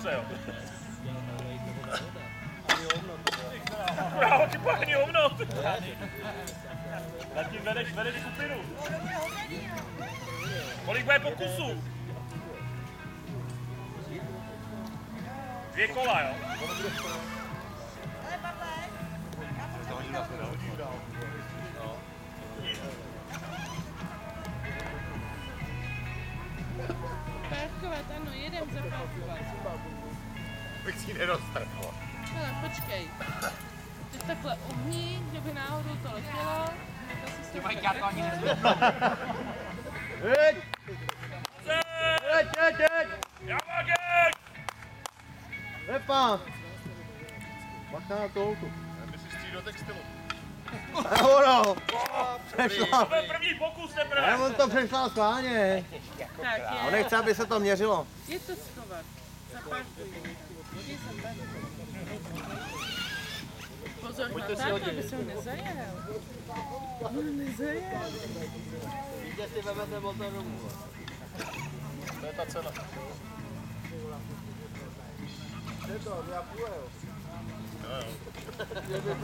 zase, jo. Kurá, ty pachní hovno. Zatím vedeš skupinu. Kolik bude pokusů? 2 kola, jo? Párkovat, ano, jedem zapárkovat. Bych si nedostarkoval. Ale počkej. Teď takhle uhni, kdyby náhodou to letělo, tak asi se to... Já to ani nezvednu. Jeď! Jeď! Jamágek! Lepa! Bacha na to holku. Myslíš do textilu? Ono! Přešla! To byl první pokus teprve. On to přešla schválně. Tak je. On nechce, aby se to měřilo. Je to schovat. Zapárkuj. Jdi sem ven. Pozor na táta, aby se ho nezajel. Nezajel. Víte, si vemete motor domů. To je ta cena. Je to, já půjdu, jo. Jo, jo.